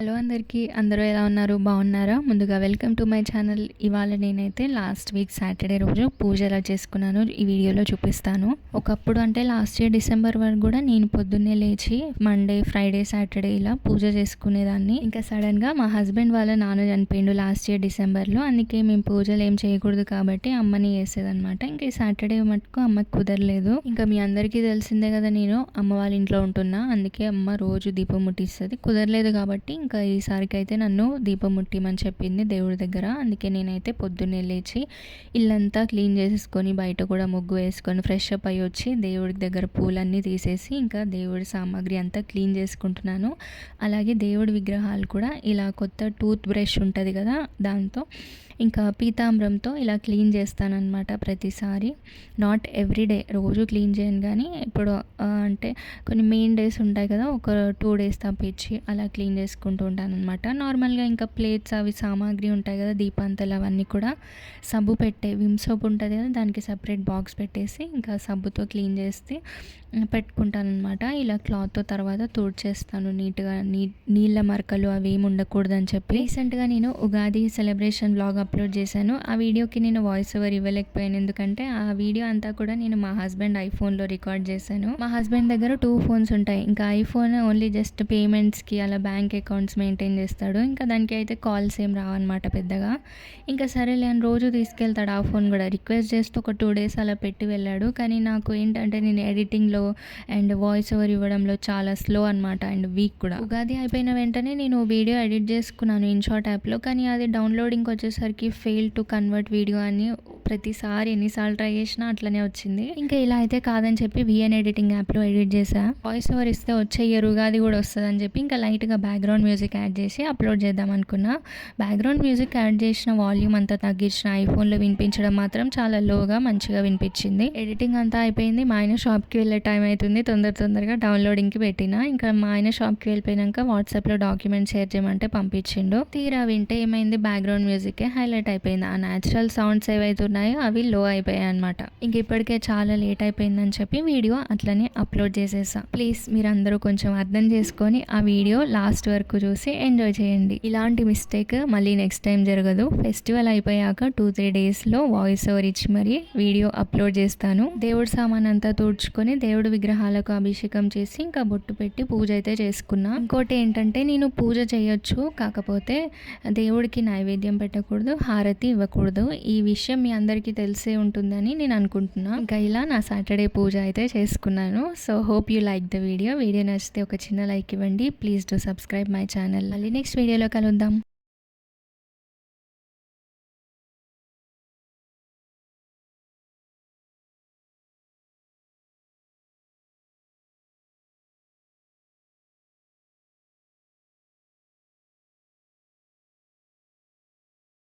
Hello అందరికీ, అందరూ ఎలా ఉన్నారు? బాగున్నారా? ముందుగా వెల్కమ్ టు మై ఛానల్. ఇవాళ నేనైతే లాస్ట్ వీక్ సాటర్డే రోజు పూజ ఎలా చేసుకున్నానో ఈ వీడియోలో చూపిస్తాను. ఒకప్పుడు అంటే లాస్ట్ ఇయర్ డిసెంబర్ వరకు కూడా నేను పొద్దున్నే లేచి మండే, ఫ్రైడే, సాటర్డే ఇలా పూజ చేసుకునేదాన్ని. ఇంకా సడన్గా మా హస్బెండ్ వాళ్ళ నాన్న చనిపోయిండు లాస్ట్ ఇయర్ డిసెంబర్లో. అందుకే మేము పూజలు ఏం చేయకూడదు కాబట్టి అమ్మని చేసేదనమాట. ఇంకా ఈ సాటర్డే మటుకు అమ్మకి కుదరలేదు. ఇంకా మీ అందరికీ తెలిసిందే కదా, నేను అమ్మ వాళ్ళ ఇంట్లో ఉంటున్నా. అందుకే అమ్మ రోజు దీపం ముట్టిస్తుంది. కుదరలేదు కాబట్టి ఇంకా ఈసారికి అయితే నన్ను దీపం ముట్టిమని చెప్పింది దేవుడి దగ్గర. అందుకే నేనైతే పొద్దున్నే లేచి ఇల్లంతా క్లీన్ చేసేసుకొని, బయట కూడా ముగ్గు వేసుకొని ఫ్రెష్ అప్ అయ్యి వచ్చి దేవుడి దగ్గర పూలన్నీ తీసేసి ఇంకా దేవుడి సామాగ్రి అంతా క్లీన్ చేసుకుంటున్నాను. అలాగే దేవుడి విగ్రహాలు కూడా ఇలా కొత్త టూత్ బ్రష్ ఉంటుంది కదా, దాంతో ఇంకా పీతాంబరంతో ఇలా క్లీన్ చేస్తానన్నమాట ప్రతిసారి. నాట్ ఎవ్రీడే రోజు క్లీన్ చేయను, కానీ ఇప్పుడు అంటే కొన్ని మెయిన్ డేస్ ఉంటాయి కదా, ఒక 2 డేస్ తప్పించి అలా క్లీన్ చేసుకుంటూ ఉంటాను అనమాట. నార్మల్గా ఇంకా ప్లేట్స్ అవి సామాగ్రి ఉంటాయి కదా, దీపాంతలు అవన్నీ కూడా సబ్బు పెట్టే విమ్ సోప్ ఉంటుంది కదా, దానికి సపరేట్ బాక్స్ పెట్టేసి ఇంకా సబ్బుతో క్లీన్ చేసి పెట్టుకుంటాను అనమాట. ఇలా క్లాత్తో తర్వాత తుడిచేస్తాను నీట్గా. నీళ్ళ మరకలు అవి ఏమి ఉండకూడదని చెప్పి రీసెంట్గా నేను ఉగాది సెలబ్రేషన్ బ్లాగ్ అప్లోడ్ చేశాను. ఆ వీడియోకి నేను వాయిస్ ఓవర్ ఇవ్వలేకపోయాను, ఎందుకంటే ఆ వీడియో అంతా కూడా నేను మా హస్బెండ్ ఐఫోన్లో రికార్డ్ చేశాను. మా హస్బెండ్ దగ్గర 2 ఫోన్స్ ఉంటాయి. ఇంకా ఐఫోన్ ఓన్లీ జస్ట్ పేమెంట్స్కి అలా బ్యాంక్ అకౌంట్స్ మెయింటైన్ చేస్తాడు. ఇంకా దానికి అయితే కాల్స్ ఏం రావన్నమాట పెద్దగా. ఇంకా సరేలే అని రోజు తీసుకెళ్తాడు ఆ ఫోన్ కూడా. రిక్వెస్ట్ చేస్తూ ఒక 2 డేస్ అలా పెట్టి వెళ్ళాడు. కానీ నాకు ఏంటంటే నేను ఎడిటింగ్లో అండ్ వాయిస్ ఓవర్ ఇవ్వడంలో చాలా స్లో అనమాట, అండ్ వీక్ కూడా. ఉగాది అయిపోయిన వెంటనే నేను వీడియో ఎడిట్ చేసుకున్నాను ఇన్షాట్ యాప్లో, కానీ అది డౌన్లోడింగ్కి వచ్చేసరికి ఫెయిల్ టు కన్వర్ట్ వీడియో అని ప్రతిసారి ఎన్నిసార్లు ట్రై చేసినా అట్లనే వచ్చింది. ఇంకా ఇలా అయితే కాదని చెప్పి విఎన్ ఎడిటింగ్ యాప్లో ఎడిట్ చేసా. వాయిస్ ఓవర్ ఇస్తే వచ్చే ఇయర్ ఉగాది కూడా వస్తుంది అని చెప్పి ఇంకా లైట్గా బ్యాక్గ్రౌండ్ మ్యూజిక్ యాడ్ చేసి అప్లోడ్ చేద్దాం అనుకున్నా. బ్యాక్గ్రౌండ్ మ్యూజిక్ యాడ్ చేసిన వాల్యూమ్ అంతా తగ్గించిన ఐఫోన్లో వినిపించడం మాత్రం చాలా లోగా మంచిగా వినిపించింది. ఎడిటింగ్ అంతా అయిపోయింది. మా ఆయన షాప్కి వెళ్ళే టైం అవుతుంది. తొందరగా డౌన్లోడింగ్కి పెట్టిన. ఇంకా మా ఆయన షాప్కి వెళ్ళిపోయాక వాట్సాప్లో డాక్యుమెంట్ షేర్ చేయమంటే పంపించిండు. తీరా వింటే ఏమైంది, బ్యాక్గ్రౌండ్ మ్యూజికే హైలైట్ అయిపోయింది. ఆ న్యాచురల్ సౌండ్స్ ఏవైతున్నాయో అవి లో అయిపోయాయి అనమాట. ఇంక ఇప్పటికే చాలా లేట్ అయిపోయిందని చెప్పి వీడియో అట్లనే అప్లోడ్ చేసేసా. ప్లీజ్ మీరందరూ కొంచెం అర్థం చేసుకొని ఆ వీడియో లాస్ట్ వరకు చూసి ఎంజాయ్ చేయండి. ఇలాంటి మిస్టేక్ మళ్ళీ నెక్స్ట్ టైం జరగదు. ఫెస్టివల్ అయిపోయాక 2-3 డేస్లో వాయిస్ ఓవర్ ఇచ్చి మరి వీడియో అప్లోడ్ చేస్తాను. దేవుడి సామాన్ అంతా తుడుచుకొని దేవుడి విగ్రహాలకు అభిషేకం చేసి ఇంకా బొట్టు పెట్టి పూజ అయితే చేసుకున్నా. ఇంకోటి ఏంటంటే నేను పూజ చేయొచ్చు, కాకపోతే దేవుడికి నైవేద్యం పెట్టకూడదు, హారతి ఇవ్వకూడదు. ఈ విషయం మీ అందరికీ తెలిసే ఉంటుందని నేను అనుకుంటున్నా. ఇంకా ఇలా నా సాటర్డే పూజ అయితే చేసుకున్నాను. So hope you like the video. Video నచ్చితే ఒక చిన్న లైక్ ఇవ్వండి. Please do subscribe my channel. మళ్ళీ నెక్స్ట్ వీడియోలో కలుద్దాం.